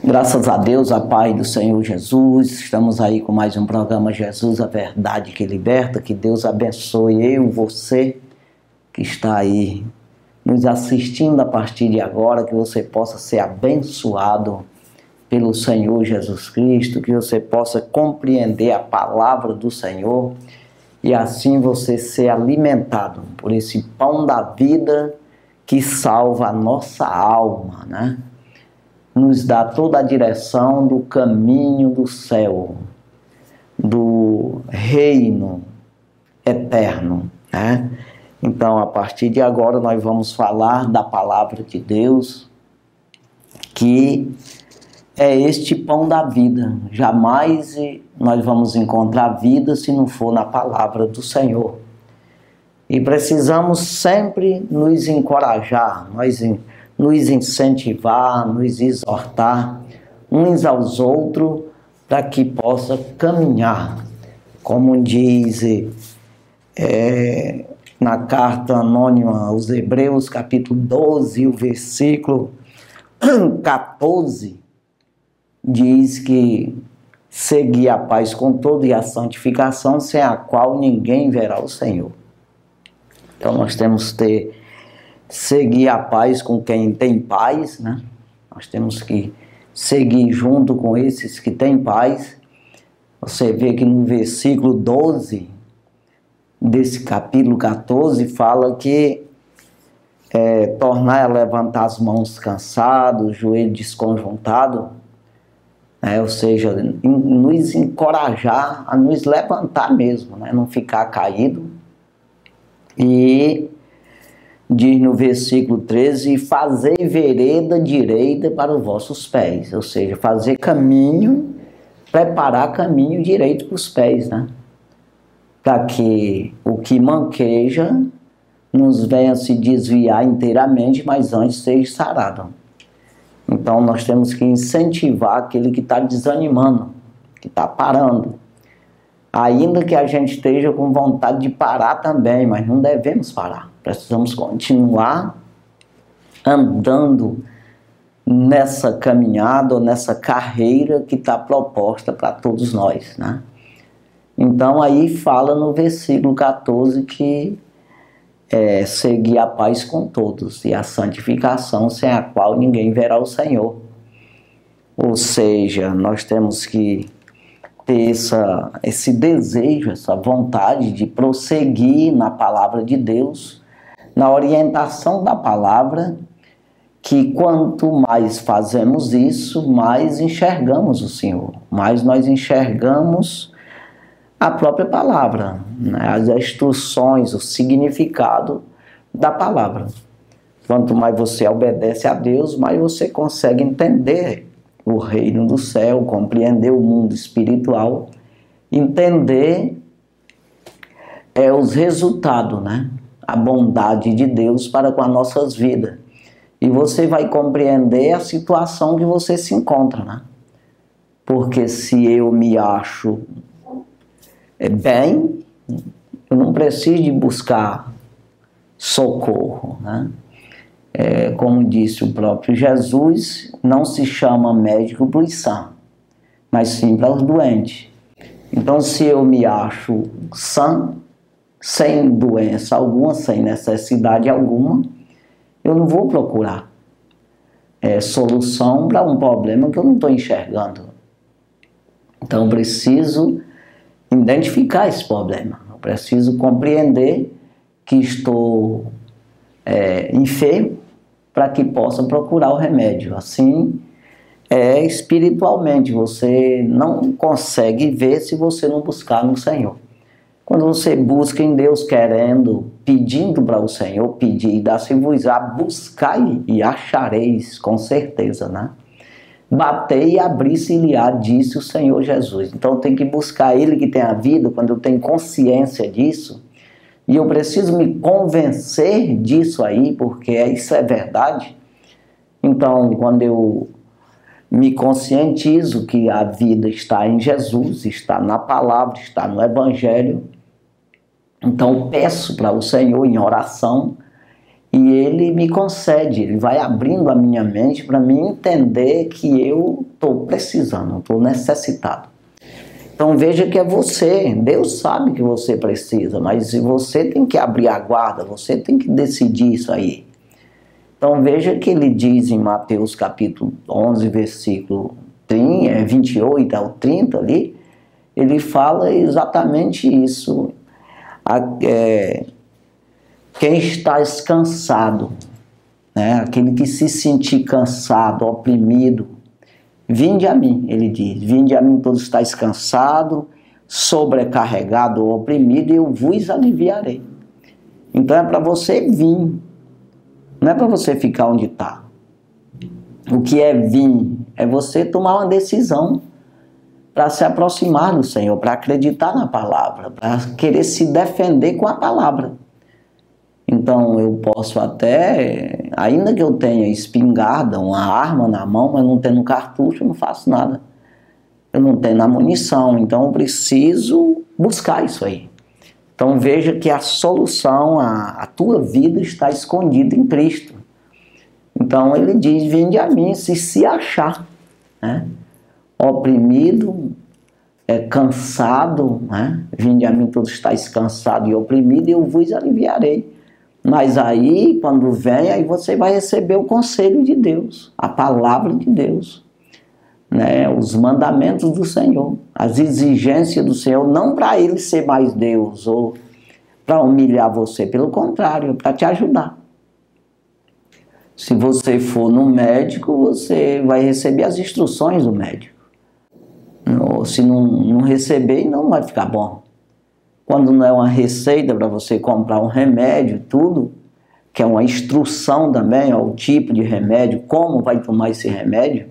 Graças a Deus, a paz do Senhor Jesus, estamos aí com mais um programa Jesus, a verdade que liberta. Que Deus abençoe eu, você que está aí nos assistindo a partir de agora, que você possa ser abençoado pelo Senhor Jesus Cristo, que você possa compreender a palavra do Senhor e assim você ser alimentado por esse pão da vida que salva a nossa alma, né? Nos dá toda a direção do caminho do céu, do reino eterno, né? Então, a partir de agora, nós vamos falar da palavra de Deus, que é este pão da vida. Jamais nós vamos encontrar vida se não for na palavra do Senhor. E precisamos sempre nos encorajar, nos incentivar, nos exortar uns aos outros para que possa caminhar. Como diz na carta anônima aos Hebreus, capítulo 12, o versículo 14, diz que seguir a paz com todo e a santificação, sem a qual ninguém verá o Senhor. Então nós temos que seguir a paz com quem tem paz, né? Nós temos que seguir junto com esses que têm paz. Você vê que no versículo 12 desse capítulo 14 fala que tornar a levantar as mãos cansados, o joelho desconjuntado, né? Ou seja, nos encorajar a nos levantar mesmo, né? Não ficar caído. E diz no versículo 13, fazei vereda direita para os vossos pés, ou seja, fazer caminho, preparar caminho direito para os pés, né? Para que o que manqueja nos venha se desviar inteiramente, mas antes seja sarado. Então nós temos que incentivar aquele que está desanimando, que está parando. Ainda que a gente esteja com vontade de parar também, mas não devemos parar. Precisamos continuar andando nessa caminhada ou nessa carreira que está proposta para todos nós, né? Então aí fala no versículo 14 que seguir a paz com todos e a santificação, sem a qual ninguém verá o Senhor. Ou seja, nós temos que ter esse desejo, essa vontade de prosseguir na palavra de Deus, na orientação da palavra, que quanto mais fazemos isso, mais enxergamos o Senhor, mais nós enxergamos a própria palavra, né? As instruções, o significado da palavra. Quanto mais você obedece a Deus, mais você consegue entender o reino do céu, compreender o mundo espiritual, entender os resultados, né? A bondade de Deus para com as nossas vidas. E você vai compreender a situação que você se encontra, né? Porque se eu me acho bem, eu não preciso de buscar socorro, né? Como disse o próprio Jesus, não se chama médico para os sãos, mas sim para os doentes. Então, se eu me acho sã, sem doença alguma, sem necessidade alguma, eu não vou procurar solução para um problema que eu não estou enxergando. Então, eu preciso identificar esse problema, eu preciso compreender que estou enfermo, para que possa procurar o remédio. Assim, espiritualmente, você não consegue ver se você não buscar no Senhor. Quando você busca em Deus, querendo, pedindo para o Senhor, pedir e dar-se-vos-á, buscai e achareis, com certeza, né? Batei e abri-se-lhe-á, disse o Senhor Jesus. Então eu tenho que buscar Ele que tem a vida, quando eu tenho consciência disso, e eu preciso me convencer disso aí, porque isso é verdade. Então, quando eu me conscientizo que a vida está em Jesus, está na palavra, está no Evangelho, então peço para o Senhor em oração E ele me concede, ele vai abrindo a minha mente para mim entender que eu estou precisando, estou necessitado. Então veja que é você, Deus sabe que você precisa, mas você tem que abrir a guarda, você tem que decidir isso aí. Então veja que ele diz em Mateus capítulo 11, versículo 28 ao 30 ali, ele fala exatamente isso. Quem está cansado, né? Aquele que se sentir cansado, oprimido, vinde a mim, ele diz, vinde a mim todos estáis cansados, sobrecarregado ou oprimido, e eu vos aliviarei. Então é para você vir, não é para você ficar onde está. O que é vir? É você tomar uma decisão para se aproximar do Senhor, para acreditar na palavra, para querer se defender com a palavra. Então eu posso até, ainda que eu tenha espingarda, uma arma na mão, mas não tendo cartucho, eu não faço nada. Eu não tenho a munição, então eu preciso buscar isso aí. Então veja que a solução, a tua vida está escondida em Cristo. Então ele diz, vinde a mim se achar, né? Oprimido, cansado, né? Vinde a mim todos estáis cansados e oprimidos, e eu vos aliviarei. Mas aí, quando vem, aí você vai receber o conselho de Deus, a palavra de Deus, né? Os mandamentos do Senhor, as exigências do Senhor, não para Ele ser mais Deus ou para humilhar você, pelo contrário, para te ajudar. Se você for no médico, você vai receber as instruções do médico. Se não receber, não vai ficar bom. Quando não é uma receita para você comprar um remédio, tudo, que é uma instrução também, ó, o tipo de remédio, como vai tomar esse remédio,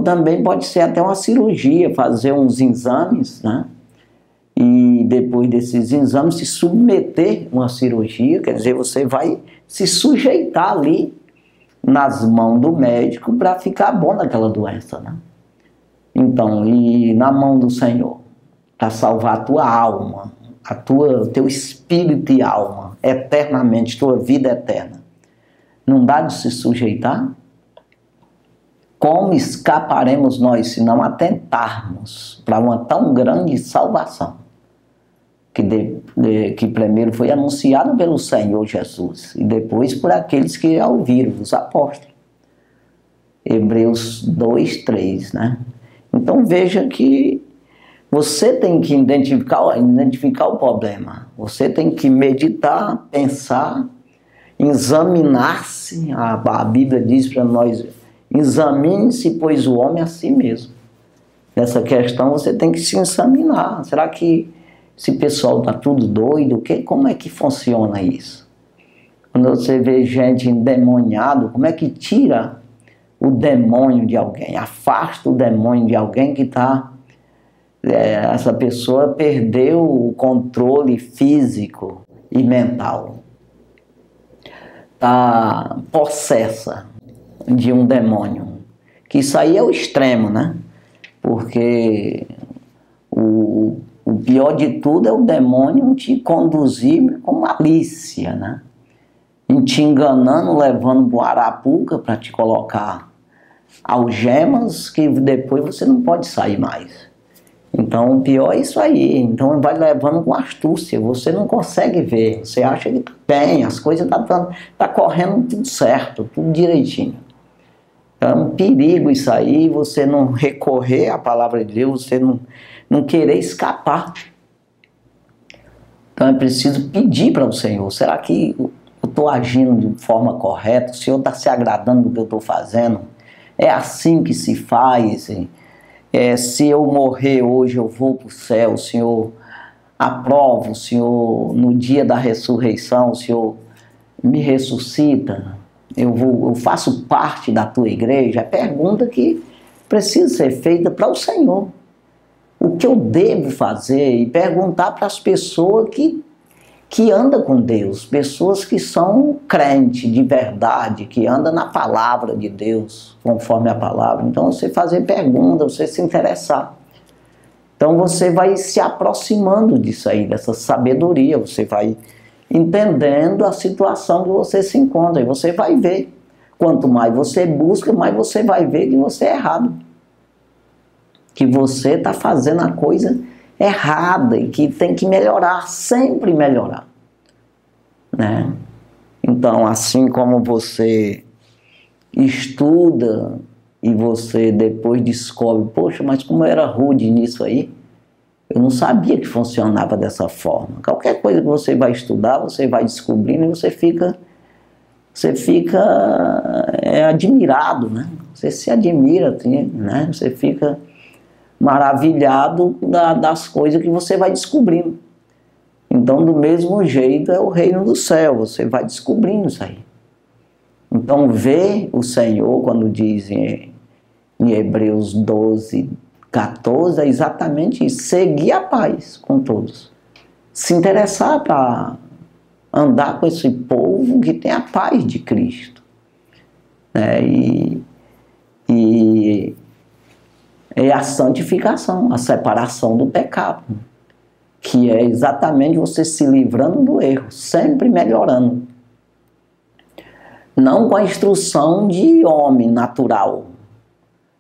também pode ser até uma cirurgia, fazer uns exames, né? E depois desses exames se submeter a uma cirurgia, quer dizer, você vai se sujeitar ali nas mãos do médico para ficar bom naquela doença, né? Então, e na mão do Senhor, para salvar a tua alma, teu espírito e alma, eternamente, tua vida eterna. Não dá de se sujeitar? Como escaparemos nós se não atentarmos para uma tão grande salvação? Que primeiro foi anunciado pelo Senhor Jesus e depois por aqueles que a ouviram, os apóstolos. Hebreus 2, 3, né? Então veja que você tem que identificar o problema. Você tem que meditar, pensar, examinar-se. A Bíblia diz para nós, examine-se, pois o homem é a si mesmo. Nessa questão você tem que se examinar. Será que esse pessoal está tudo doido? Como é que funciona isso? Quando você vê gente endemoniada, como é que tira o demônio de alguém? Afasta o demônio de alguém que está... essa pessoa perdeu o controle físico e mental. Está possessa de um demônio. Que isso aí é o extremo, né? Porque o pior de tudo é o demônio te conduzir com malícia, né? E te enganando, levando para o Arapuca para te colocar algemas que depois você não pode sair mais. Então o pior é isso aí. Então vai levando com astúcia, você não consegue ver, você acha que está bem, as coisas tá correndo tudo certo, tudo direitinho. Então é um perigo isso aí, você não recorrer à palavra de Deus, você não querer escapar. Então é preciso pedir para o Senhor, será que eu estou agindo de forma correta? O Senhor está se agradando do que eu estou fazendo? É assim que se faz? Se eu morrer hoje eu vou para o céu, o Senhor aprova, o Senhor no dia da ressurreição, o Senhor me ressuscita, eu faço parte da tua igreja? É pergunta que precisa ser feita para o Senhor. O que eu devo fazer? E perguntar para as pessoas que andam com Deus, pessoas que são crentes de verdade, que andam na palavra de Deus, conforme a palavra. Então você fazer pergunta, você se interessar. Então você vai se aproximando disso aí, dessa sabedoria, você vai entendendo a situação que você se encontra. E você vai ver. Quanto mais você busca, mais você vai ver que você é errado. Que você está fazendo a coisa errada e que tem que melhorar, sempre melhorar. Né? Então, assim como você estuda e você depois descobre, poxa, mas como eu era rude nisso aí, eu não sabia que funcionava dessa forma. Qualquer coisa que você vai estudar, você vai descobrindo e você fica admirado, né? Você se admira, né? Você fica maravilhado das coisas que você vai descobrindo. Então, do mesmo jeito, é o reino do céu, você vai descobrindo isso aí. Então, ver o Senhor, quando diz em Hebreus 12, 14, é exatamente isso, seguir a paz com todos. Se interessar para andar com esse povo que tem a paz de Cristo. E é a santificação, a separação do pecado, que é exatamente você se livrando do erro, sempre melhorando. Não com a instrução de homem natural,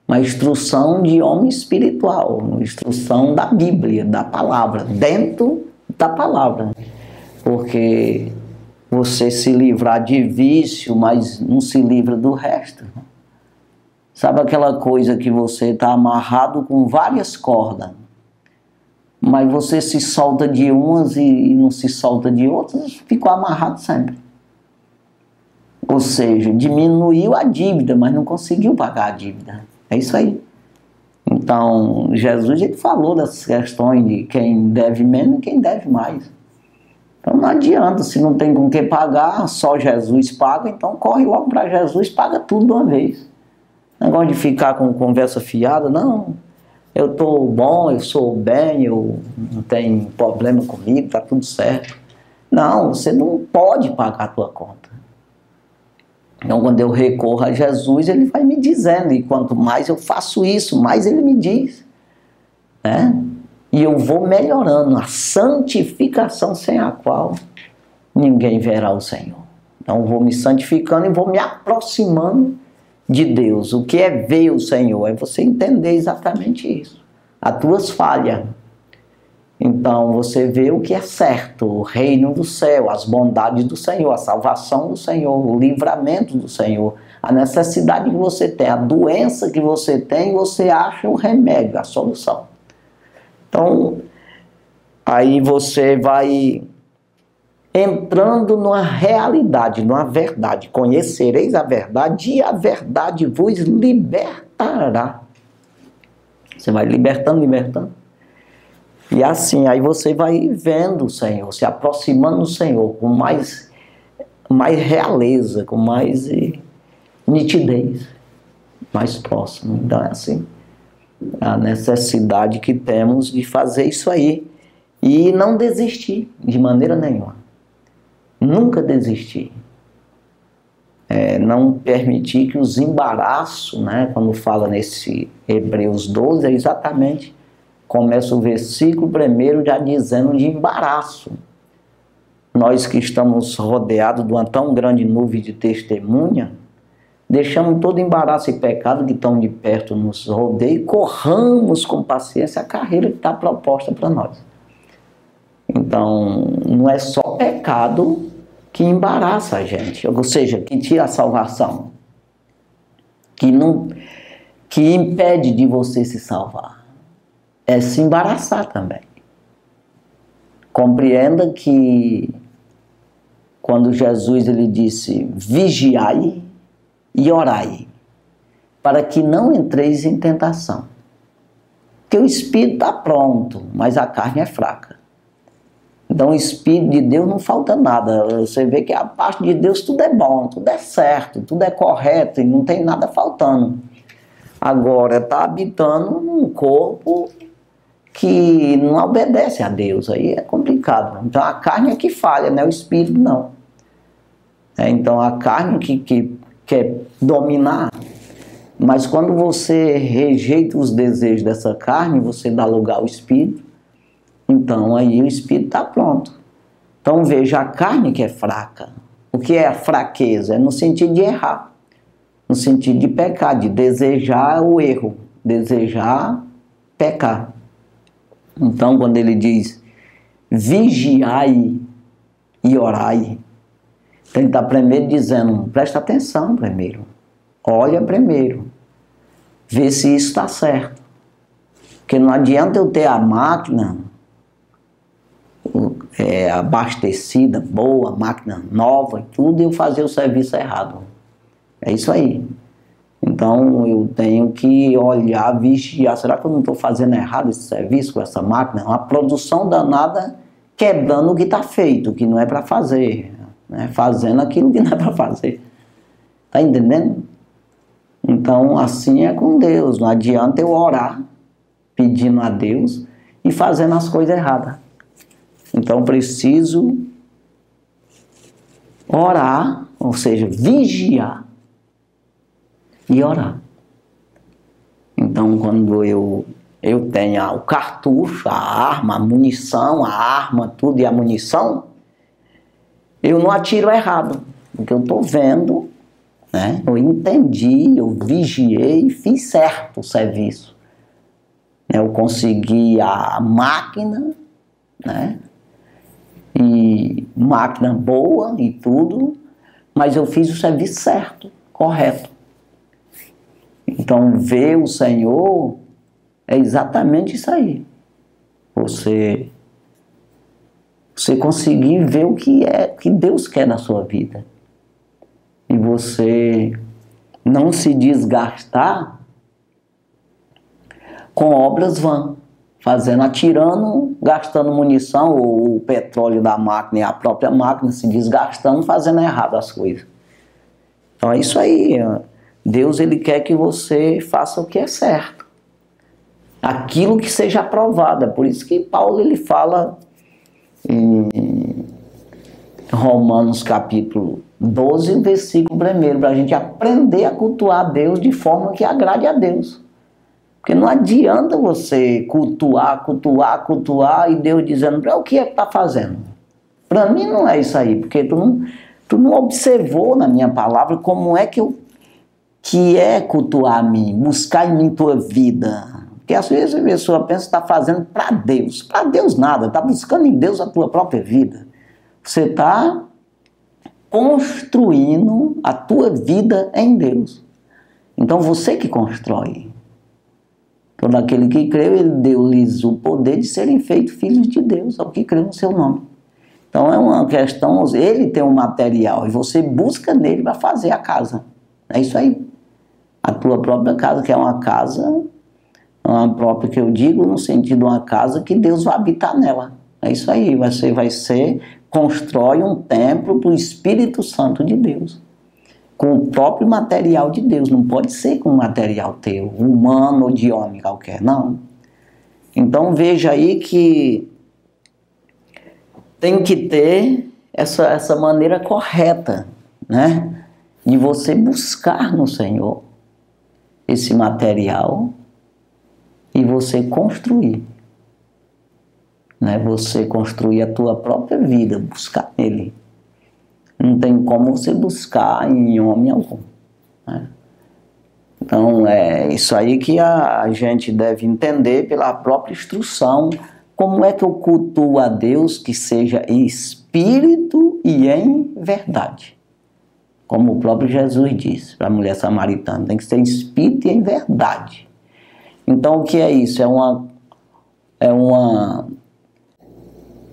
mas instrução de homem espiritual, instrução da Bíblia, da palavra, dentro da palavra. Porque você se livrar de vício, mas não se livra do resto. Sabe aquela coisa que você está amarrado com várias cordas, mas você se solta de umas e não se solta de outras, ficou amarrado sempre. Ou seja, diminuiu a dívida, mas não conseguiu pagar a dívida. É isso aí. Então, Jesus ele falou das questões de quem deve menos e quem deve mais. Então não adianta, se não tem com que pagar, só Jesus paga, então corre logo para Jesus, paga tudo de uma vez. Negócio de ficar com conversa fiada, não, eu estou bom, eu sou bem, eu não tenho problema comigo, está tudo certo. Não, você não pode pagar a tua conta. Então quando eu recorro a Jesus, ele vai me dizendo, e quanto mais eu faço isso, mais ele me diz. Né? E eu vou melhorando a santificação sem a qual ninguém verá o Senhor. Então eu vou me santificando e vou me aproximando de Deus. O que é ver o Senhor? É você entender exatamente isso. As tuas falhas. Então você vê o que é certo, o reino do céu, as bondades do Senhor, a salvação do Senhor, o livramento do Senhor, a necessidade que você tem, a doença que você tem, você acha o remédio, a solução. Então, aí você vai entrando numa realidade, numa verdade. Conhecereis a verdade e a verdade vos libertará. Você vai libertando. E assim, aí você vai vendo o Senhor, se aproximando do Senhor com mais realeza, com mais nitidez, mais próximo. Então é assim, a necessidade que temos de fazer isso aí e não desistir de maneira nenhuma. Nunca desistir. Não permitir que os embaraços, né, quando fala nesse Hebreus 12, é exatamente, começa o versículo primeiro já dizendo de embaraço. Nós que estamos rodeados de uma tão grande nuvem de testemunha, deixamos todo embaraço e pecado que estão de perto nos rodeia e corramos com paciência a carreira que está proposta para nós. Então, não é só pecado que embaraça a gente, ou seja, que tira a salvação, que impede de você se salvar. É se embaraçar também. Compreenda que quando Jesus ele disse vigiai e orai, para que não entreis em tentação. Porque o Espírito está pronto, mas a carne é fraca. Então o Espírito de Deus não falta nada. Você vê que a parte de Deus tudo é bom, tudo é certo, tudo é correto e não tem nada faltando. Agora está habitando num corpo que não obedece a Deus, aí é complicado. Então a carne é que falha, não é o Espírito não. Então a carne que quer dominar, mas quando você rejeita os desejos dessa carne, você dá lugar ao Espírito, então aí o Espírito está pronto. Então veja, a carne que é fraca. O que é a fraqueza? É no sentido de errar, no sentido de pecar, de desejar o erro, desejar pecar. Então quando ele diz vigiai e orai, tem que estar primeiro dizendo, presta atenção primeiro, olha primeiro, vê se isso está certo. Porque não adianta eu ter a máquina abastecida, boa, máquina nova e tudo, e eu fazer o serviço errado. É isso aí. Então eu tenho que olhar, vigiar, será que eu não estou fazendo errado esse serviço com essa máquina? Uma produção danada quebrando o que está feito, o que não é para fazer, né? Fazendo aquilo que não é para fazer. Está entendendo? Então assim é com Deus, não adianta eu orar pedindo a Deus e fazendo as coisas erradas. Então preciso orar, ou seja, vigiar e orar. Então quando eu tenho o cartucho, a arma, a munição, a arma, tudo e a munição, eu não atiro errado, porque eu estou vendo, né? Eu entendi, eu vigiei e fiz certo o serviço. Eu consegui a máquina, né? E máquina boa e tudo, mas eu fiz o serviço certo, correto. Então ver o Senhor é exatamente isso aí. Você conseguir ver o que Deus quer na sua vida. E você não se desgastar com obras vãs, atirando, gastando munição, ou o petróleo da máquina e a própria máquina se desgastando, fazendo errado as coisas. Então é isso aí. Deus, ele quer que você faça o que é certo. Aquilo que seja aprovado. É por isso que Paulo, ele fala em Romanos capítulo 12, versículo 1, para a gente aprender a cultuar a Deus de forma que agrade a Deus. Porque não adianta você cultuar e Deus dizendo, o que é que está fazendo? Para mim não é isso aí, porque tu não observou na minha palavra como é que é cultuar a mim, buscar em mim tua vida. Porque às vezes a pessoa pensa que está fazendo para Deus nada, está buscando em Deus a tua própria vida. Você está construindo a tua vida em Deus. Então você que constrói. Todo aquele que creu, ele deu-lhes o poder de serem feitos filhos de Deus, ao que crê no seu nome. Então é uma questão, ele tem um material e você busca nele para fazer a casa. É isso aí. A tua própria casa, que é uma casa, uma própria que eu digo, no sentido de uma casa que Deus vai habitar nela. É isso aí, você constrói um templo para o Espírito Santo de Deus. Com o próprio material de Deus, não pode ser com o material teu, humano ou de homem qualquer, não. Então veja aí que tem que ter essa maneira correta, né? De você buscar no Senhor esse material e você construir. Né? Você construir a tua própria vida, buscar nele. Não tem como você buscar em homem algum. Né? Então é isso aí que a gente deve entender pela própria instrução. Como é que eu cultuo a Deus que seja em espírito e em verdade? Como o próprio Jesus disse para a mulher samaritana, tem que ser em espírito e em verdade. Então o que é isso? É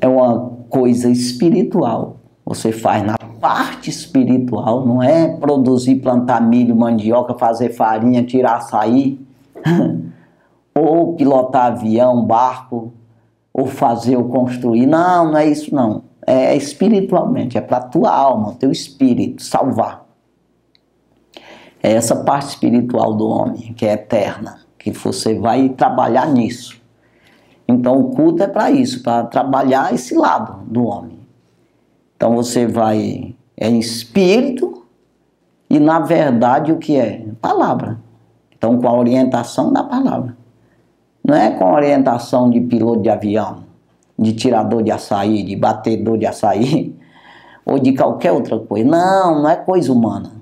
uma coisa espiritual. Você faz na parte espiritual, não é produzir, plantar milho, mandioca, fazer farinha, tirar açaí, ou pilotar avião, barco, ou fazer ou construir. Não é isso não. É espiritualmente, é para a tua alma, teu espírito, salvar. É essa parte espiritual do homem, que é eterna, que você vai trabalhar nisso. Então o culto é para isso, para trabalhar esse lado do homem. Então você vai em espírito e na verdade o que é? Palavra. Então com a orientação da palavra. Não é com a orientação de piloto de avião, de tirador de açaí, de batedor de açaí, ou de qualquer outra coisa. Não, não é coisa humana.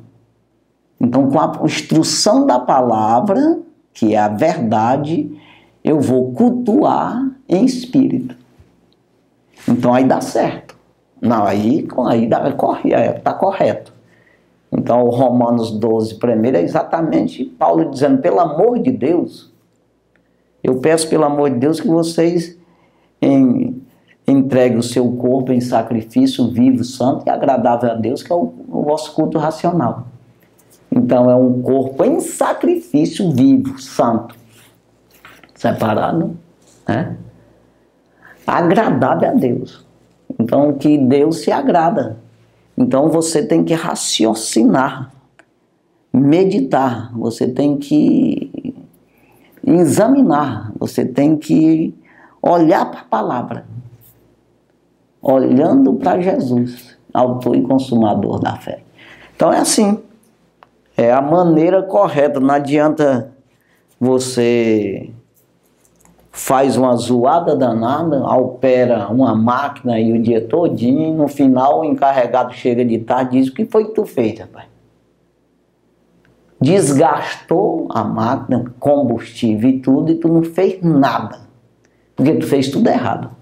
Então, com a instrução da palavra, que é a verdade, eu vou cultuar em espírito. Então, aí dá certo. Não, aí está correto. Então, o Romanos 12, primeiro, é exatamente Paulo dizendo, pelo amor de Deus, eu peço pelo amor de Deus que vocês entreguem o seu corpo em sacrifício vivo, santo e agradável a Deus, que é o vosso culto racional. Então, é um corpo em sacrifício vivo, santo, separado, né? Agradável a Deus. Então, que Deus se agrada. Então, você tem que raciocinar, meditar, você tem que examinar, você tem que olhar para a palavra, olhando para Jesus, autor e consumador da fé. Então, é assim. É a maneira correta, não adianta você faz uma zoada danada, opera uma máquina aí o dia todinho, no final o encarregado chega de tarde e diz, o que foi que tu fez, rapaz? Desgastou a máquina, combustível e tudo, e tu não fez nada, porque tu fez tudo errado.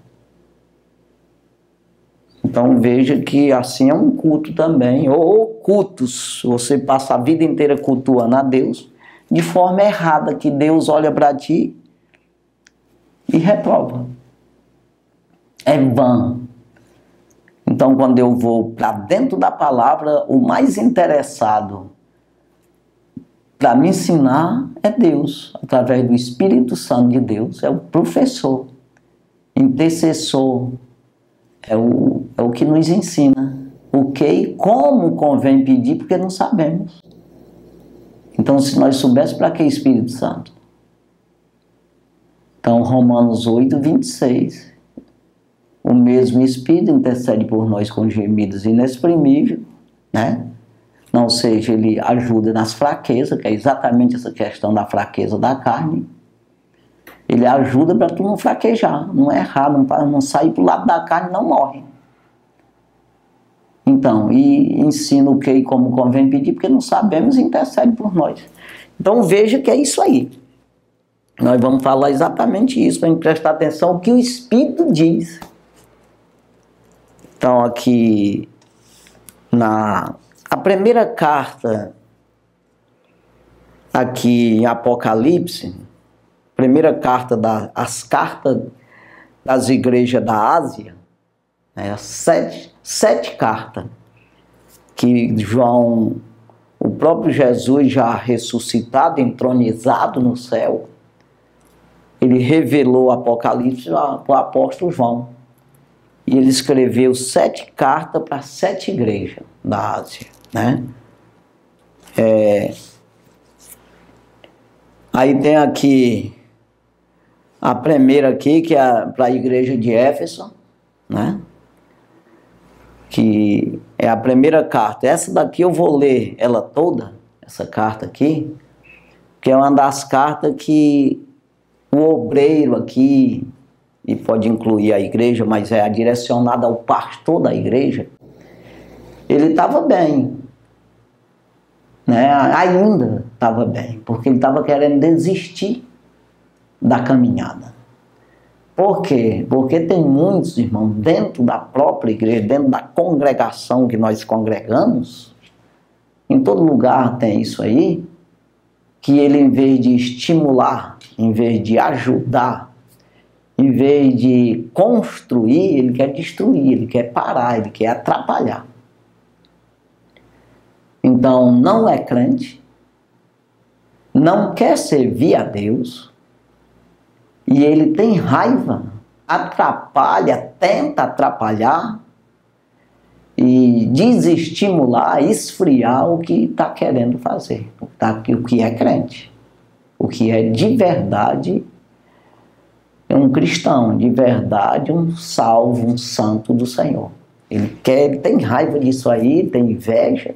Então veja que assim é um culto também, ou cultos, você passa a vida inteira cultuando a Deus de forma errada, que Deus olha para ti e reprova. É vã. Então quando eu vou para dentro da palavra, o mais interessado para me ensinar é Deus, através do Espírito Santo de Deus, é o professor, intercessor, é o que nos ensina o que e como convém pedir, porque não sabemos. Então, se nós soubéssemos, para que Espírito Santo? Então, Romanos 8, 26. O mesmo Espírito intercede por nós com gemidos inexprimíveis, né? Não seja, ele ajuda nas fraquezas, que é exatamente essa questão da fraqueza da carne. Ele ajuda para tu não fraquejar, não errar, não sair para o lado da carne, não morre. Então, e ensina o que e como convém pedir, porque não sabemos e intercede por nós. Então veja que é isso aí. Nós vamos falar exatamente isso, para prestar atenção ao que o Espírito diz. Então aqui, a primeira carta, aqui em Apocalipse, primeira carta, as cartas das igrejas da Ásia, né, sete cartas, que João, o próprio Jesus já ressuscitado, entronizado no céu, ele revelou o Apocalipse para o apóstolo João. E ele escreveu 7 cartas para 7 igrejas da Ásia, né? Aí tem aqui a primeira aqui, que é para a igreja de Éfeso, né? Que é a primeira carta. Essa daqui eu vou ler ela toda, essa carta aqui, que é uma das cartas que o obreiro aqui, e pode incluir a igreja, mas é direcionada ao pastor da igreja, ele estava bem, né? Ainda estava bem, porque ele estava querendo desistir da caminhada. Por quê? Porque tem muitos, irmãos, dentro da própria igreja, dentro da congregação que nós congregamos, em todo lugar tem isso aí, que ele, em vez de estimular, em vez de ajudar, em vez de construir, ele quer destruir, ele quer parar, ele quer atrapalhar. Então, não é crente, não quer servir a Deus, e ele tem raiva, atrapalha, tenta atrapalhar e desestimular, esfriar o que está querendo fazer, o que é crente, o que é de verdade um cristão, de verdade um salvo, um santo do Senhor. Ele tem raiva disso aí, tem inveja,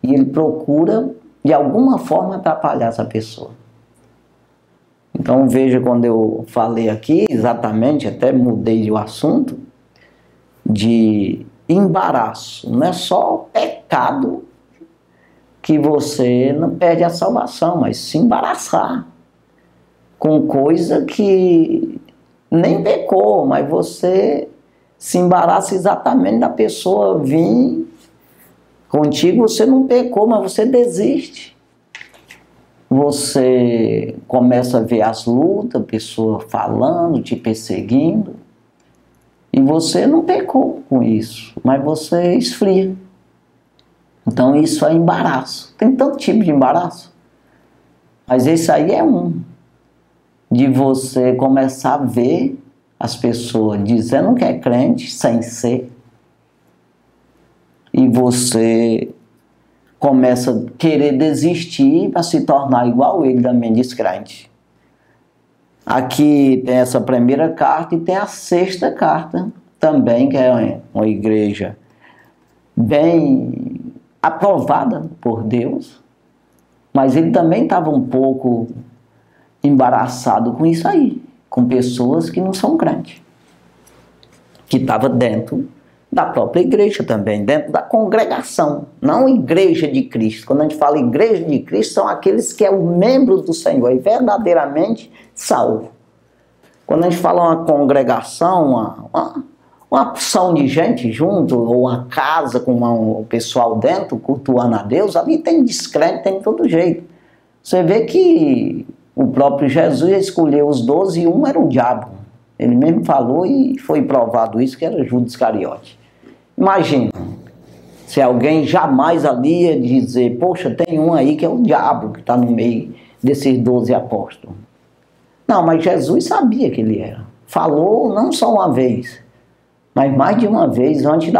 e ele procura de alguma forma atrapalhar essa pessoa. Então veja, quando eu falei aqui, exatamente, até mudei o assunto, de embaraço. Não é só o pecado que você não perde a salvação, mas se embaraçar com coisa que nem pecou, mas você se embaraça exatamente da pessoa vir contigo, você não pecou, mas você desiste. Você começa a ver as lutas, a pessoa falando, te perseguindo, e você não pecou com isso, mas você esfria. Então isso é embaraço. Tem tanto tipo de embaraço, mas esse aí é um. De você começar a ver as pessoas dizendo que é crente sem ser, e você começa a querer desistir para se tornar igual ele, também descrente. Aqui tem essa primeira carta e tem a sexta carta também, que é uma igreja bem aprovada por Deus, mas ele também estava um pouco embaraçado com isso aí, com pessoas que não são crentes, que estava dentro da própria igreja também, dentro da congregação, não igreja de Cristo. Quando a gente fala igreja de Cristo, são aqueles que é o membro do Senhor e verdadeiramente salvo. Quando a gente fala uma congregação, uma porção de gente junto, ou uma casa com o pessoal dentro, cultuando a Deus, ali tem descrente, tem de todo jeito. Você vê que o próprio Jesus escolheu os 12 e um era o diabo. Ele mesmo falou e foi provado isso, que era Judas Iscariote. Imagina, se alguém jamais ali ia dizer, poxa, tem um aí que é o diabo que está no meio desses 12 apóstolos. Não, mas Jesus sabia que ele era. Falou não só uma vez, mas mais de uma vez antes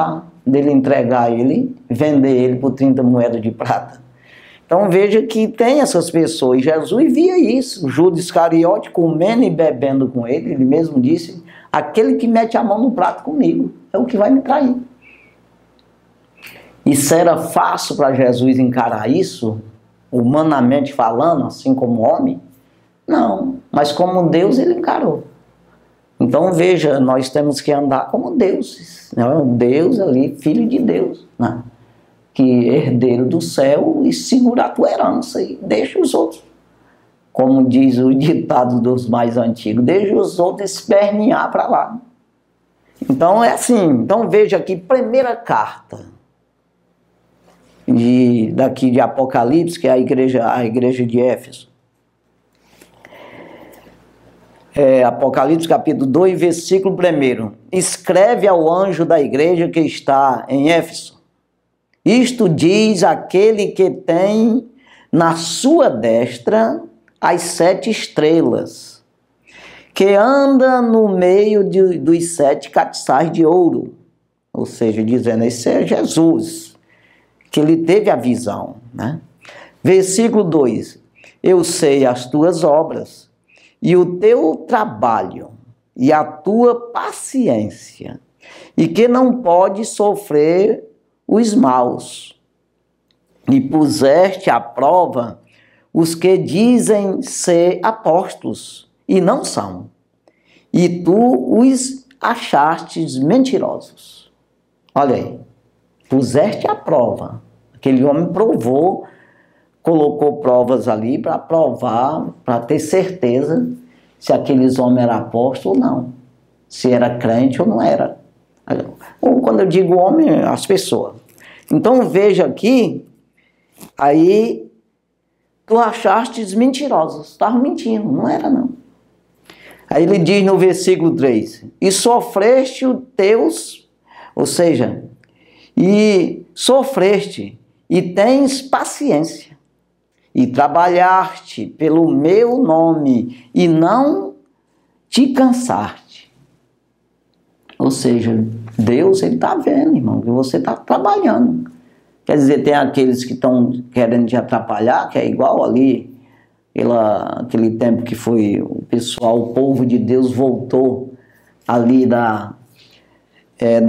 dele entregar ele, vender ele por 30 moedas de prata. Então veja que tem essas pessoas, e Jesus via isso, Judas Iscariote comendo e bebendo com ele, ele mesmo disse, aquele que mete a mão no prato comigo é o que vai me trair. Isso era fácil para Jesus encarar isso, humanamente falando, assim como homem? Não, mas como Deus ele encarou. Então veja, nós temos que andar como deuses, né? Deus ali, filho de Deus, né? Que herdeiro do céu, e segura a tua herança e deixa os outros, como diz o ditado dos mais antigos, deixa os outros espernear para lá. Então é assim, então veja aqui, primeira carta daqui de Apocalipse, que é a igreja de Éfeso. Apocalipse capítulo 2, versículo 1. Escreve ao anjo da igreja que está em Éfeso. Isto diz aquele que tem na sua destra as 7 estrelas, que anda no meio dos 7 castiçais de ouro. Ou seja, dizendo, esse é Jesus, que ele teve a visão, né? Versículo 2. Eu sei as tuas obras, e o teu trabalho, e a tua paciência, e que não pode sofrer os maus, e puseste à prova os que dizem ser apóstolos, e não são, e tu os achastes mentirosos. Olha aí, puseste à prova, aquele homem provou, colocou provas ali para provar, para ter certeza se aqueles homens eram apóstolos ou não, se era crente ou não era. Ou quando eu digo homem, as pessoas. Então veja aqui, aí tu achastes mentirosos, estavam mentindo, não era não. Aí ele diz no versículo 3, e sofreste os teus, ou seja, e sofreste, e tens paciência, e trabalhaste pelo meu nome, e não te cansaste. Ou seja, Deus, ele está vendo, irmão, que você está trabalhando. Quer dizer, tem aqueles que estão querendo te atrapalhar, que é igual ali, aquele tempo que foi o pessoal, o povo de Deus voltou ali da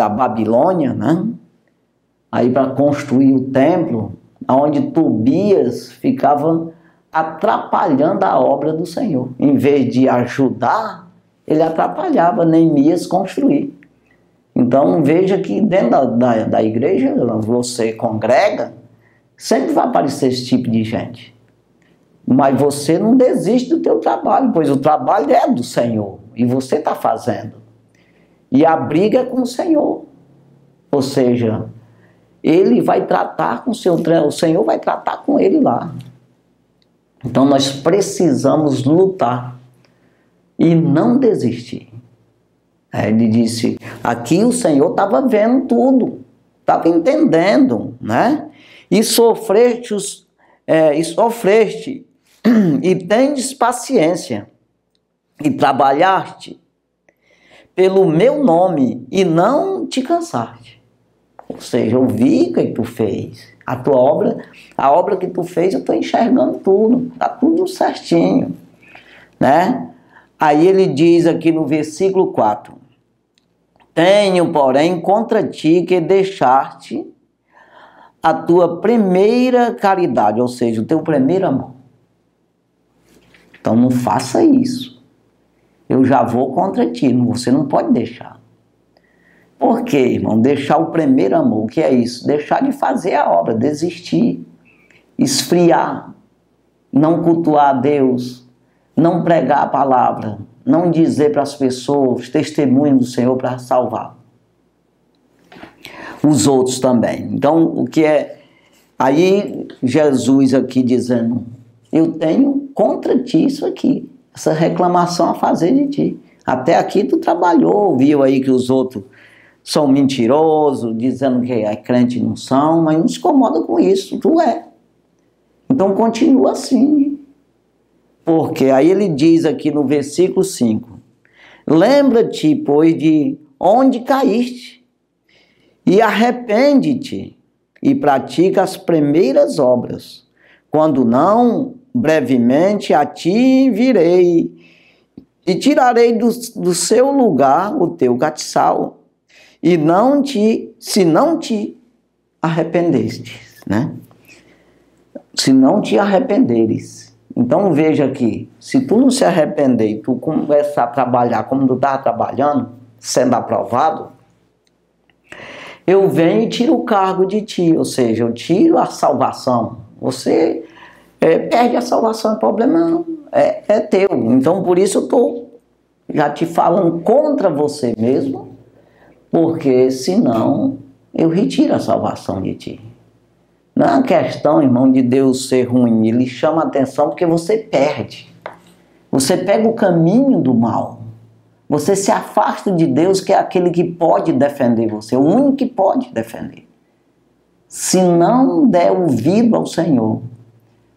Babilônia, né? Aí para construir o templo, onde Tobias ficava atrapalhando a obra do Senhor. Em vez de ajudar, ele atrapalhava Neemias construir. Então veja que dentro da igreja, você congrega, sempre vai aparecer esse tipo de gente. Mas você não desiste do teu trabalho, pois o trabalho é do Senhor e você está fazendo. E a briga é com o Senhor. Ou seja, ele vai tratar com o Senhor vai tratar com ele lá. Então nós precisamos lutar e não desistir. Ele disse, aqui o Senhor estava vendo tudo, estava entendendo, né? E sofreste e tendes paciência, e trabalhaste pelo meu nome, e não te cansaste. Ou seja, eu vi o que tu fez. A tua obra, a obra que tu fez, eu estou enxergando tudo. Está tudo certinho. Né? Aí ele diz aqui no versículo 4. Tenho, porém, contra ti que deixaste a tua primeira caridade, ou seja, o teu primeiro amor. Então não faça isso. Eu já vou contra ti, você não pode deixar. Por quê, irmão? Deixar o primeiro amor, o que é isso? Deixar de fazer a obra, desistir, esfriar, não cultuar a Deus, não pregar a palavra, não dizer para as pessoas testemunho do Senhor para salvar os outros também. Então, o que é? Aí Jesus aqui dizendo, eu tenho contra ti isso aqui, essa reclamação a fazer de ti. Até aqui tu trabalhou, viu aí que os outros são mentirosos, dizendo que é crente não são, mas não se incomoda com isso, tu é. Então continua assim. Porque aí ele diz aqui no versículo 5, lembra-te, pois, de onde caíste, e arrepende-te, e pratica as primeiras obras. Quando não, brevemente a ti virei, e tirarei do seu lugar o teu catiçal, e se não te arrependeste, né? Se não te arrependeres. Então veja aqui, se tu não se arrepender e tu começar a trabalhar como tu estava trabalhando, sendo aprovado, eu venho e tiro o cargo de ti, ou seja, eu tiro a salvação. Você perde a salvação, o problema é teu. Então por isso eu estou já te falando contra você mesmo, porque senão eu retiro a salvação de ti. Não é uma questão, irmão, de Deus ser ruim. Ele chama a atenção porque você perde. Você pega o caminho do mal. Você se afasta de Deus, que é aquele que pode defender você. O único que pode defender. Se não der ouvido ao Senhor,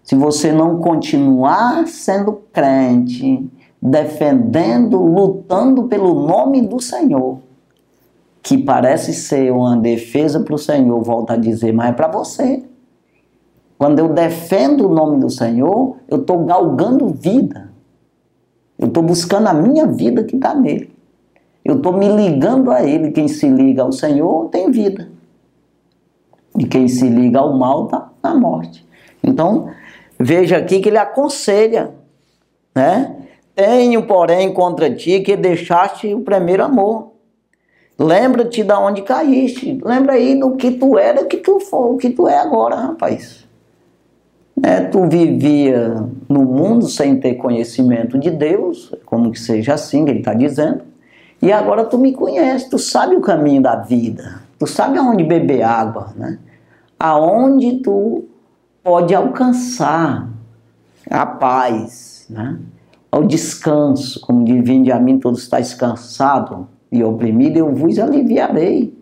se você não continuar sendo crente, defendendo, lutando pelo nome do Senhor, que parece ser uma defesa para o Senhor, volta a dizer, mas é para você. Quando eu defendo o nome do Senhor, eu estou galgando vida. Eu estou buscando a minha vida que está nele. Eu estou me ligando a ele. Quem se liga ao Senhor tem vida. E quem se liga ao mal está na morte. Então, veja aqui que ele aconselha, né? Tenho, porém, contra ti que deixaste o primeiro amor. Lembra-te de onde caíste. Lembra aí do que tu era, o que tu é agora, rapaz. Tu vivia no mundo sem ter conhecimento de Deus, como que seja assim, que ele está dizendo. E agora tu me conheces, tu sabe o caminho da vida. Tu sabe aonde beber água, né? Aonde tu pode alcançar a paz, né? O descanso, como diz, vinde a mim todos estáis cansados e oprimido, eu vos aliviarei,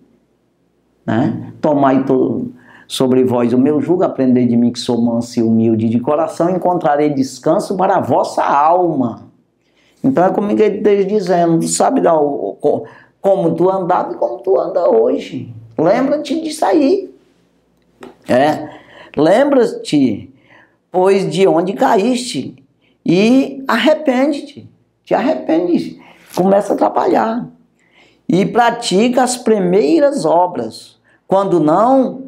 né? Tomai sobre vós o meu jugo, aprendei de mim que sou manso e humilde de coração, encontrarei descanso para a vossa alma. Então é como ele está dizendo, tu sabe como tu andava e como tu anda hoje. Lembra-te disso aí. Lembra-te, pois, de onde caíste, e arrepende-te. Te arrepende, começa a trabalhar. E pratica as primeiras obras. Quando não,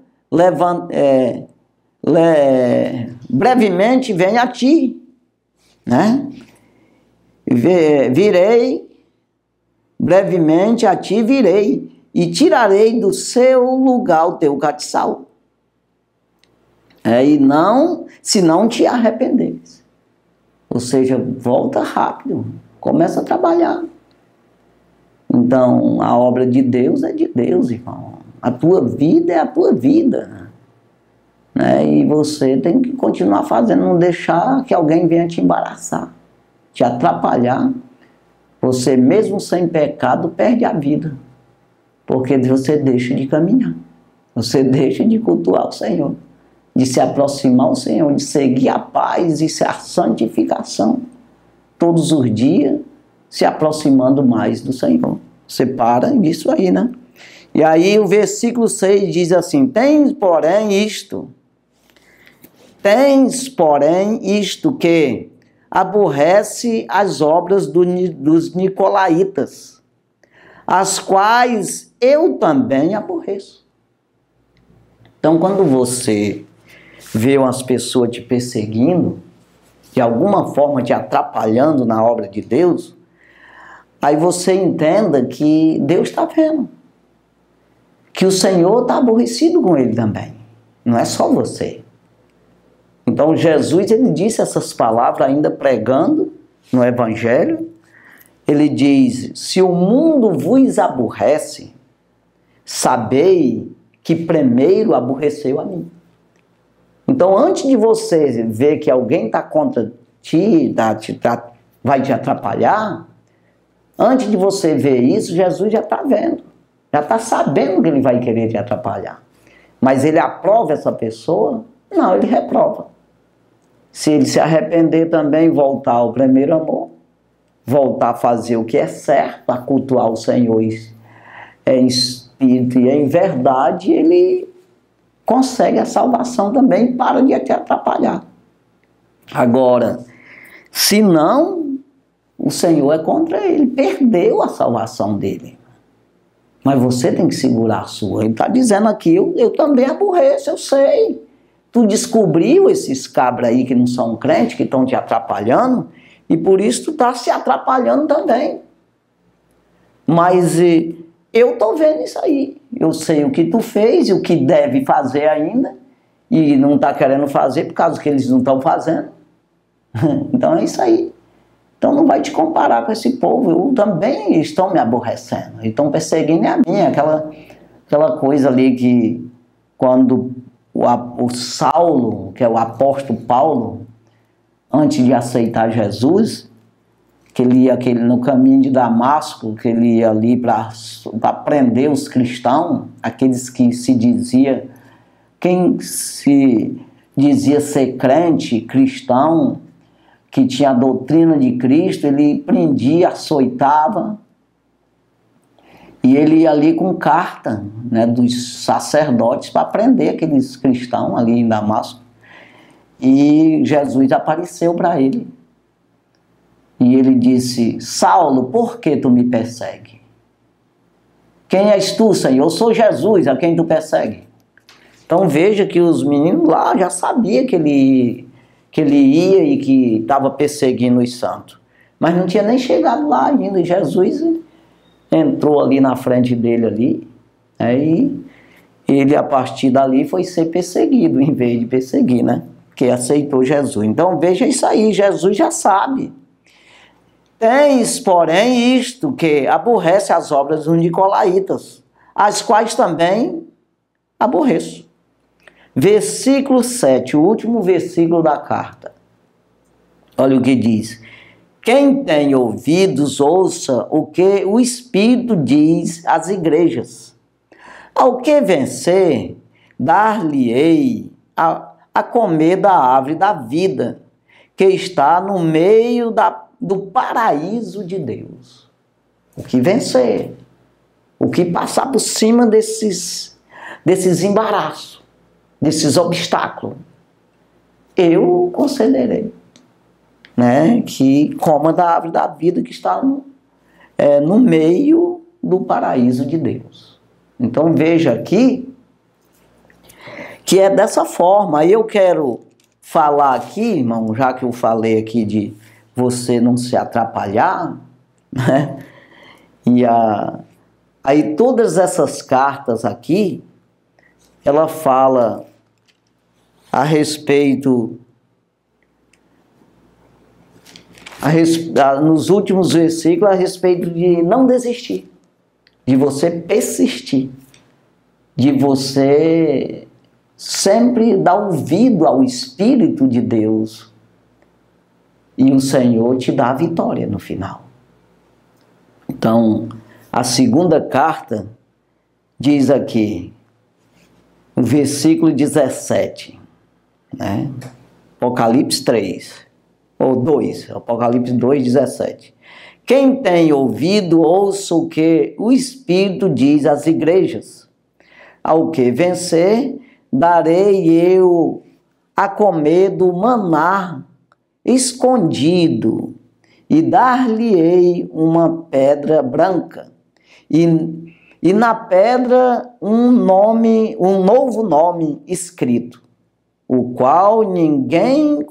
brevemente venho a ti, né? Virei, brevemente a ti virei, e tirarei do seu lugar o teu catiçal. E não, se não te arrependeres. Ou seja, volta rápido, começa a trabalhar. Então, a obra de Deus é de Deus, irmão. A tua vida é a tua vida, né? E você tem que continuar fazendo, não deixar que alguém venha te embaraçar, te atrapalhar. Você, mesmo sem pecado, perde a vida, porque você deixa de caminhar, você deixa de cultuar o Senhor, de se aproximar ao Senhor, de seguir a paz e a santificação, todos os dias, se aproximando mais do Senhor. Você para disso aí, né? E aí o versículo 6 diz assim: tens, porém, isto que aborrece as obras dos nicolaítas, as quais eu também aborreço. Então, quando você vê umas pessoas te perseguindo, de alguma forma te atrapalhando na obra de Deus, aí você entenda que Deus está vendo, que o Senhor está aborrecido com ele também, não é só você. Então Jesus, ele disse essas palavras ainda pregando no Evangelho. Ele diz: se o mundo vos aborrece, sabei que primeiro aborreceu a mim. Então, antes de você ver que alguém está contra ti, vai te atrapalhar, antes de você ver isso, Jesus já está vendo, já está sabendo que ele vai querer te atrapalhar. Mas ele aprova essa pessoa? Não, ele reprova. Se ele se arrepender também, voltar ao primeiro amor, voltar a fazer o que é certo, a cultuar o Senhor em espírito e em verdade, ele consegue a salvação também, para de te atrapalhar. Agora, se não, o Senhor é contra ele, perdeu a salvação dele. Mas você tem que segurar a sua. Ele está dizendo aqui: eu também aborreço, eu sei. Tu descobriu esses cabras aí que não são crentes, que estão te atrapalhando, e por isso tu está se atrapalhando também. Mas eu estou vendo isso aí. Eu sei o que tu fez e o que deve fazer ainda, e não está querendo fazer por causa que eles não estão fazendo. Então é isso aí. Então não vai te comparar com esse povo. Eu também estão me aborrecendo, estão perseguindo a minha. Aquela coisa ali que quando o Saulo, que é o apóstolo Paulo, antes de aceitar Jesus, que ele ia no caminho de Damasco, que ele ia ali para prender os cristãos, aqueles que quem se dizia ser crente, cristão, que tinha a doutrina de Cristo, ele prendia, açoitava, e ele ia ali com carta, né, dos sacerdotes para prender aqueles cristãos ali em Damasco. E Jesus apareceu para ele. E ele disse: Saulo, por que tu me persegue? Quem és tu, Senhor? Eu sou Jesus, a quem tu persegue. Então veja que os meninos lá já sabiam que ele ia e que estava perseguindo os santos. Mas não tinha nem chegado lá ainda. E Jesus entrou ali na frente dele ali. Aí ele, a partir dali, foi ser perseguido, em vez de perseguir, né? Que aceitou Jesus. Então veja isso aí, Jesus já sabe. Tens, porém, isto que aborrece as obras dos nicolaítas, as quais também aborreço. Versículo 7, o último versículo da carta. Olha o que diz: quem tem ouvidos, ouça o que o Espírito diz às igrejas. Ao que vencer, dar-lhe-ei a comer da árvore da vida, que está no meio do paraíso de Deus. O que vencer, o que passar por cima desses embaraços, desses obstáculos, eu concederei, né, que coma da árvore da vida que está no meio do paraíso de Deus. Então veja aqui que é dessa forma. Aí eu quero falar aqui, irmão, já que eu falei aqui de você não se atrapalhar, né? Aí todas essas cartas aqui, ela fala a respeito, nos últimos versículos, a respeito de não desistir, de você persistir, de você sempre dar ouvido ao Espírito de Deus, e o Senhor te dá a vitória no final. Então, a segunda carta diz aqui, o versículo 17, né? Apocalipse 3, ou 2, Apocalipse 2, 17. Quem tem ouvido, ouça o que o Espírito diz às igrejas. Ao que vencer, darei eu a comer do maná escondido, e dar-lhe-ei uma pedra branca, e na pedra um novo nome escrito, o qual ninguém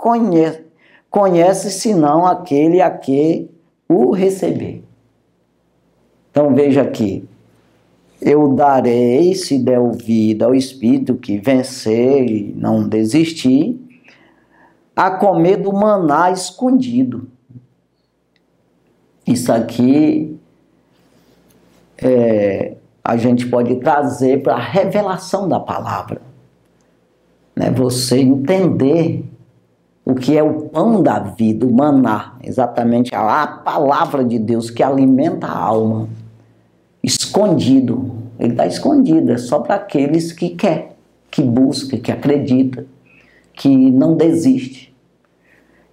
conhece senão aquele a que o receber. Então veja aqui, eu darei, se der ouvido ao Espírito que vencer e não desistir, a comer do maná escondido. Isso aqui a gente pode trazer para a revelação da palavra, né? Você entender o que é o pão da vida, o maná, exatamente a palavra de Deus que alimenta a alma, escondido. Ele está escondido, é só para aqueles que quer, que busca, que acredita, que não desiste.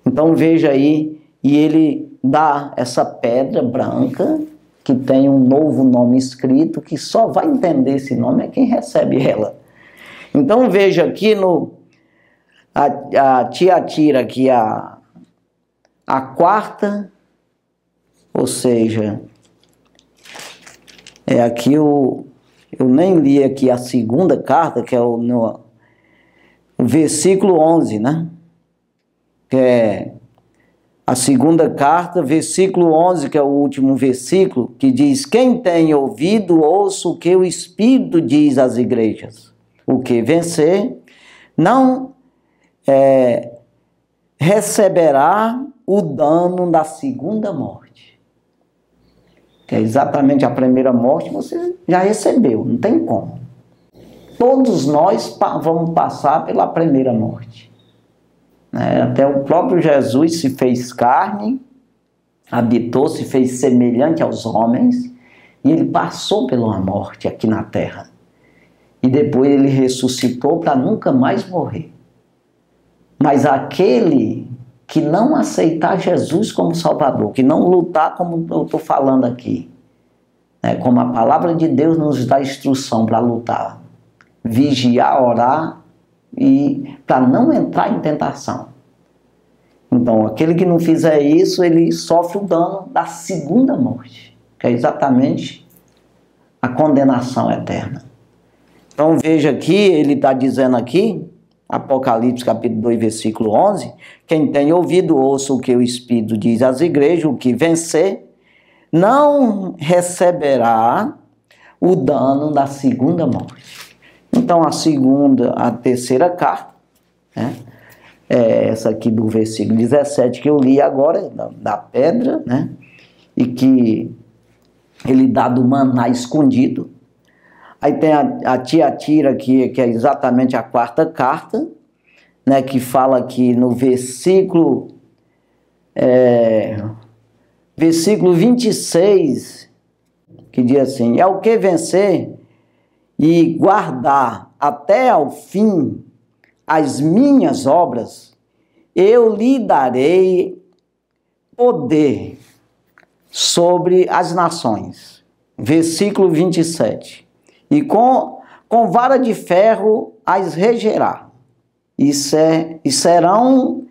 Então veja aí, e ele dá essa pedra branca, que tem um novo nome escrito, que só vai entender esse nome é quem recebe ela. Então veja aqui a Tiatira, aqui a quarta, ou seja, aqui eu nem li aqui a segunda carta, que é o versículo 11, né? Que é a segunda carta, versículo 11, que é o último versículo, que diz: quem tem ouvido, ouça o que o Espírito diz às igrejas. O que vencer, não receberá o dano da segunda morte. Que é exatamente a primeira morte, você já recebeu, não tem como. Todos nós vamos passar pela primeira morte. Até o próprio Jesus se fez carne, habitou, se fez semelhante aos homens, e ele passou pela morte aqui na terra. E depois ele ressuscitou para nunca mais morrer. Mas aquele que não aceitar Jesus como Salvador, que não lutar como eu estou falando aqui, como a palavra de Deus nos dá instrução para lutar, vigiar, orar, e para não entrar em tentação. Então, aquele que não fizer isso, ele sofre o dano da segunda morte, que é exatamente a condenação eterna. Então, veja aqui, ele está dizendo aqui, Apocalipse capítulo 2, versículo 11, quem tem ouvido, ouça o que o Espírito diz às igrejas, o que vencer, não receberá o dano da segunda morte. Então, a terceira carta, né, é essa aqui do versículo 17 que eu li agora, da pedra, né, e que ele dá do maná escondido. Aí tem a Tiatira, que é exatamente a quarta carta, né, que fala aqui no versículo 26, que diz assim: é o que vencer e guardar até ao fim as minhas obras, eu lhe darei poder sobre as nações. Versículo 27. E com vara de ferro as regerá, e serão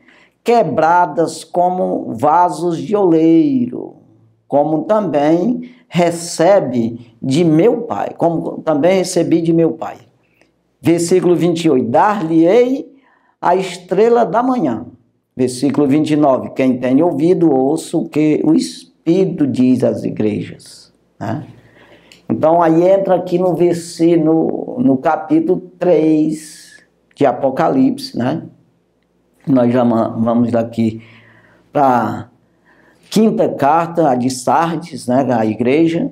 quebradas como vasos de oleiro, como também recebe de meu Pai, como também recebi de meu Pai. Versículo 28, dar-lhe-ei a estrela da manhã. Versículo 29, quem tem ouvido, ouça o que o Espírito diz às igrejas. Né? Então, aí entra aqui no capítulo 3 de Apocalipse, né? Nós já vamos daqui para a quinta carta, a de Sardes, né? A igreja,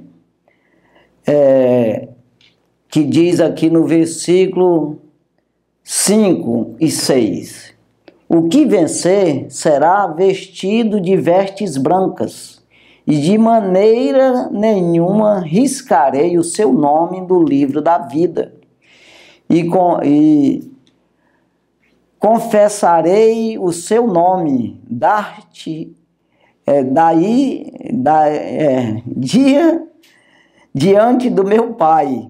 que diz aqui no versículo 5 e 6, o que vencer será vestido de vestes brancas, e de maneira nenhuma riscarei o seu nome do livro da vida, e confessarei o seu nome, diante do meu Pai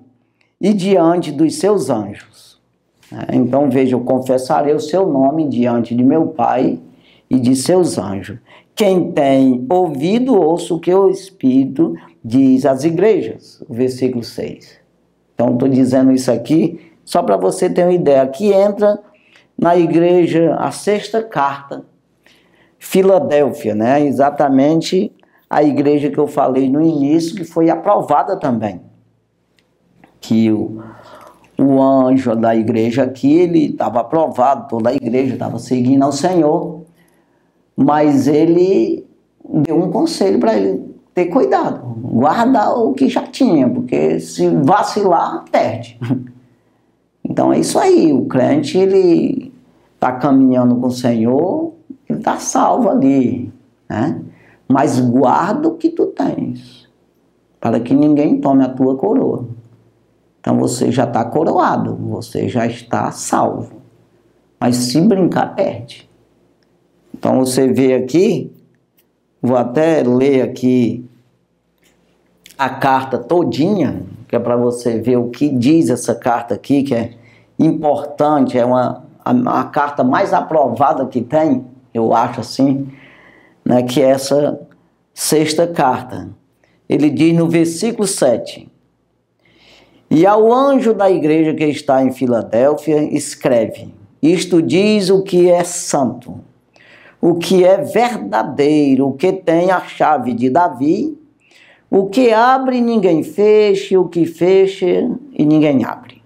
e diante dos seus anjos. Então veja, eu confessarei o seu nome diante de meu Pai e de seus anjos. Quem tem ouvido, ouça o que o Espírito diz às igrejas. O versículo 6. Então estou dizendo isso aqui só para você ter uma ideia. Aqui entra na igreja a sexta carta, Filadélfia, né? Exatamente a igreja que eu falei no início, que foi aprovada também. Que o anjo da igreja aqui, ele estava aprovado, toda a igreja estava seguindo ao Senhor, mas ele deu um conselho para ele ter cuidado, guardar o que já tinha, porque se vacilar, perde. Então é isso aí, o crente, ele está caminhando com o Senhor, ele está salvo ali, né? Mas guarda o que tu tens, para que ninguém tome a tua coroa. Então você já está coroado, você já está salvo. Mas se brincar, perde. Então você vê aqui, vou até ler aqui a carta todinha, que é para você ver o que diz essa carta aqui, que é importante, é a carta mais aprovada que tem, eu acho assim, né, que é essa sexta carta. Ele diz no versículo 7, e ao anjo da igreja que está em Filadélfia, escreve, isto diz o que é santo, o que é verdadeiro, o que tem a chave de Davi, o que abre e ninguém fecha, o que fecha e ninguém abre.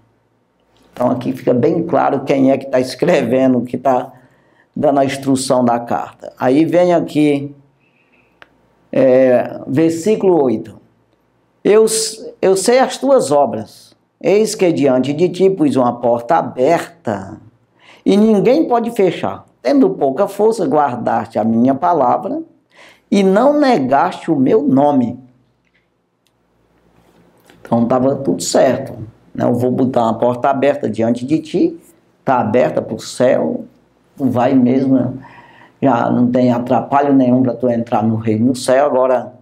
Então aqui fica bem claro quem é que está escrevendo, que está dando a instrução da carta. Aí vem aqui, versículo 8. Eu sei as tuas obras, eis que diante de ti pus uma porta aberta, e ninguém pode fechar. Tendo pouca força, guardaste a minha palavra, e não negaste o meu nome. Então estava tudo certo. Eu vou botar uma porta aberta diante de ti, está aberta para o céu, tu vai mesmo, já não tem atrapalho nenhum para tu entrar no reino do céu. Agora,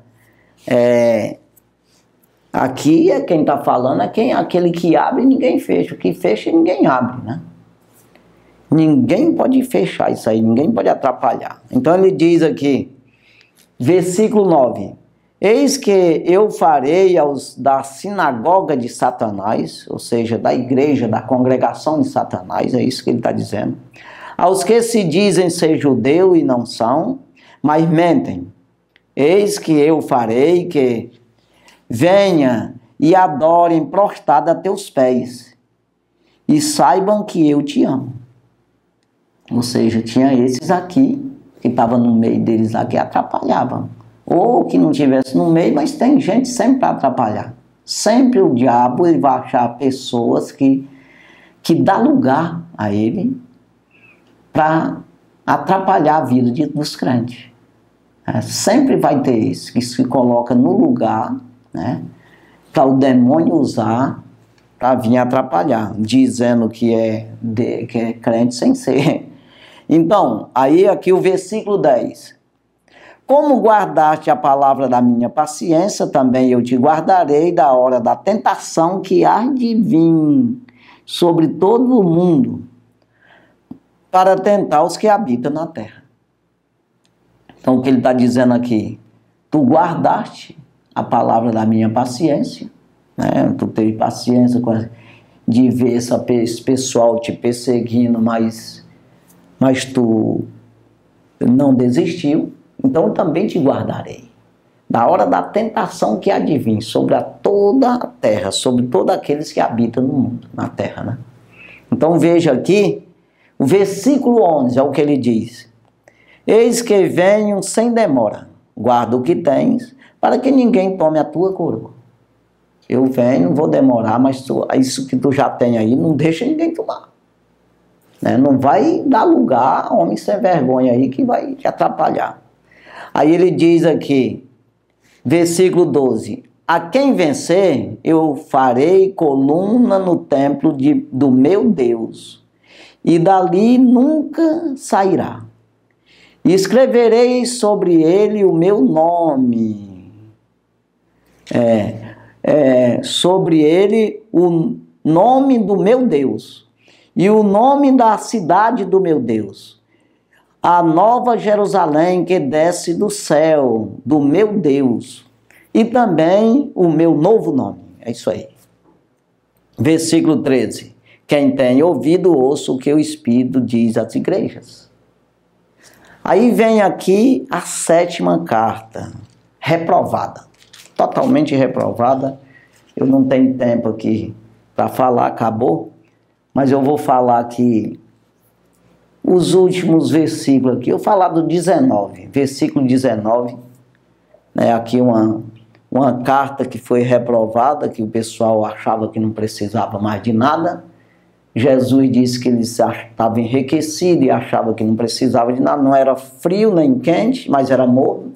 aqui quem está falando aquele que abre e ninguém fecha, o que fecha ninguém abre, né? Ninguém pode fechar isso aí, ninguém pode atrapalhar. Então ele diz aqui, versículo 9, eis que eu farei aos da sinagoga de Satanás, ou seja, da igreja, da congregação de Satanás, é isso que ele está dizendo, aos que se dizem ser judeu e não são, mas mentem, eis que eu farei que venha e adorem prostrado a teus pés, e saibam que eu te amo. Ou seja, tinha esses aqui, que estavam no meio deles lá, que atrapalhavam. Ou que não estivesse no meio, mas tem gente sempre para atrapalhar. Sempre o diabo ele vai achar pessoas que dá lugar a ele para atrapalhar a vida dos crentes. Sempre vai ter esse que se coloca no lugar, né, para o demônio usar para vir atrapalhar, dizendo que é crente sem ser. Então, aí aqui o versículo 10. Como guardaste a palavra da minha paciência, também eu te guardarei da hora da tentação que há de vir sobre todo o mundo, para tentar os que habitam na terra. Então, o que ele está dizendo aqui? Tu guardaste a palavra da minha paciência, né? Tu teve paciência com ela. de ver esse pessoal te perseguindo, mas tu não desistiu, então eu também te guardarei. Na hora da tentação que há de vir sobre toda a terra, sobre todos aqueles que habitam no mundo, na terra, né? Então veja aqui, o versículo 11 é o que ele diz. Eis que venho sem demora, guarda o que tens, para que ninguém tome a tua coroa. Eu venho, não vou demorar, mas isso que tu já tem aí, não deixa ninguém tomar. Né? Não vai dar lugar a homem sem vergonha aí que vai te atrapalhar. Aí ele diz aqui, versículo 12, a quem vencer, eu farei coluna no templo do meu Deus, e dali nunca sairá. E escreverei sobre ele o meu nome. Sobre ele o nome do meu Deus, e o nome da cidade do meu Deus, a nova Jerusalém que desce do céu, do meu Deus, e também o meu novo nome. É isso aí. Versículo 13. Quem tem ouvido, ouça o que o Espírito diz às igrejas. Aí vem aqui a 7ª carta, reprovada. Totalmente reprovada. Eu não tenho tempo aqui para falar, acabou. Mas eu vou falar aqui os últimos versículos aqui. Eu vou falar do 19, versículo 19. Aqui uma carta que foi reprovada, que o pessoal achava que não precisava mais de nada. Jesus disse que eles estavam enriquecidos e achavam que não precisava de nada. Não era frio nem quente, mas era morno.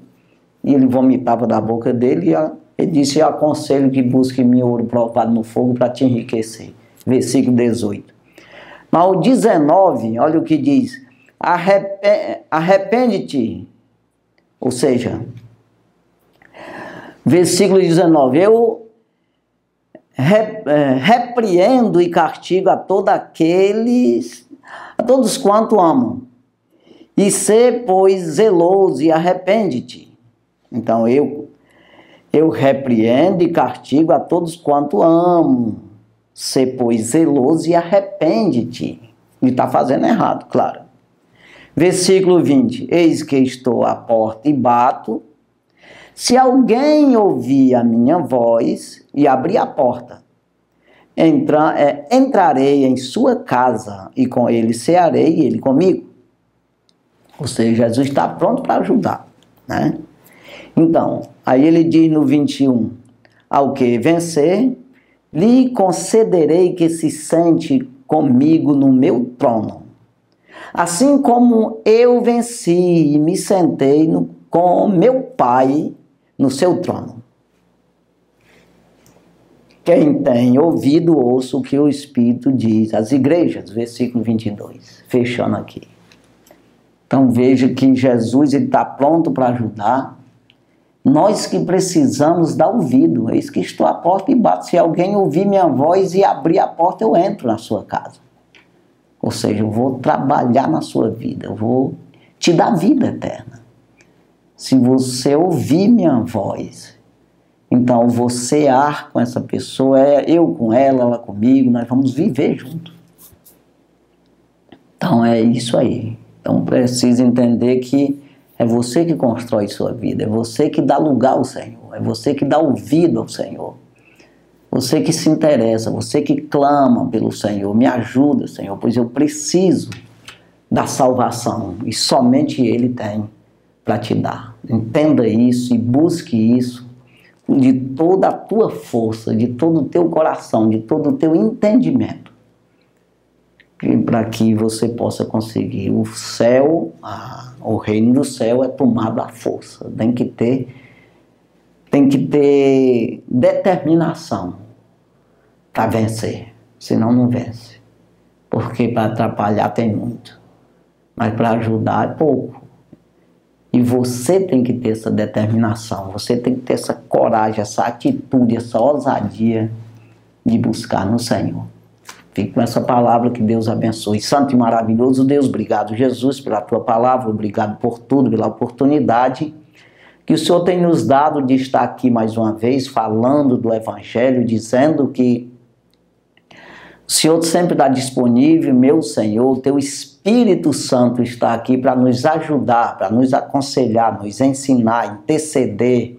E ele vomitava da boca dele. E ele disse, eu aconselho que busque meu ouro provado no fogo para te enriquecer. Versículo 18. Mas o 19, olha o que diz. Arrepende-te. Ou seja, versículo 19. Eu repreendo e castigo a todos quanto amam. E sê, pois, zeloso e arrepende-te. Então eu repreendo e castigo a todos quanto amam. Sê, pois, zeloso e arrepende-te. Ele está fazendo errado, claro. Versículo 20. Eis que estou à porta e bato. Se alguém ouvir a minha voz e abrir a porta, entrarei em sua casa e com ele cearei e ele comigo. Ou seja, Jesus está pronto para ajudar, né? Então, aí ele diz no 21, ao que vencer, lhe concederei que se sente comigo no meu trono. Assim como eu venci e me sentei com meu Pai no seu trono. Quem tem ouvido, ouça o que o Espírito diz às igrejas, versículo 22, fechando aqui. Então veja que Jesus está pronto para ajudar. Nós que precisamos dar ouvido. Eis que estou à porta e bato. Se alguém ouvir minha voz e abrir a porta, eu entro na sua casa. Ou seja, eu vou trabalhar na sua vida. Eu vou te dar vida eterna. Se você ouvir minha voz, então eu vou cear com essa pessoa, eu com ela comigo, nós vamos viver juntos. Então é isso aí. Então precisa entender que é você que constrói sua vida, é você que dá lugar ao Senhor, é você que dá ouvido ao Senhor. Você que se interessa, você que clama pelo Senhor, me ajuda, Senhor, pois eu preciso da salvação e somente Ele tem para te dar. Entenda isso e busque isso de toda a tua força, de todo o teu coração, de todo o teu entendimento, para que você possa conseguir. O céu, o reino do céu é tomado à força. Tem que ter determinação para vencer, senão não vence. Porque para atrapalhar tem muito, mas para ajudar é pouco. E você tem que ter essa determinação, você tem que ter essa coragem, essa atitude, essa ousadia de buscar no Senhor. Fique com essa palavra, que Deus abençoe. Santo e maravilhoso Deus, obrigado, Jesus, pela tua palavra, obrigado por tudo, pela oportunidade que o Senhor tem nos dado de estar aqui mais uma vez, falando do Evangelho, dizendo que O Senhor sempre está disponível, meu Senhor, Teu Espírito Santo está aqui para nos ajudar, para nos aconselhar, nos ensinar, interceder,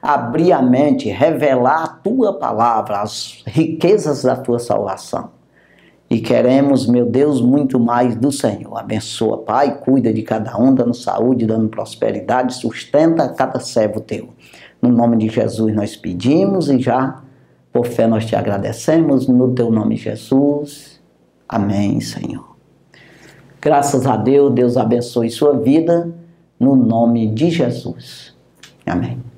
abrir a mente, revelar a Tua palavra, as riquezas da Tua salvação. E queremos, meu Deus, muito mais do Senhor. Abençoa, Pai, cuida de cada um, dando saúde, dando prosperidade, sustenta cada servo Teu. No nome de Jesus nós pedimos e já, por fé, nós Te agradecemos. No Teu nome, Jesus. Amém, Senhor. Graças a Deus, Deus abençoe sua vida, no nome de Jesus. Amém.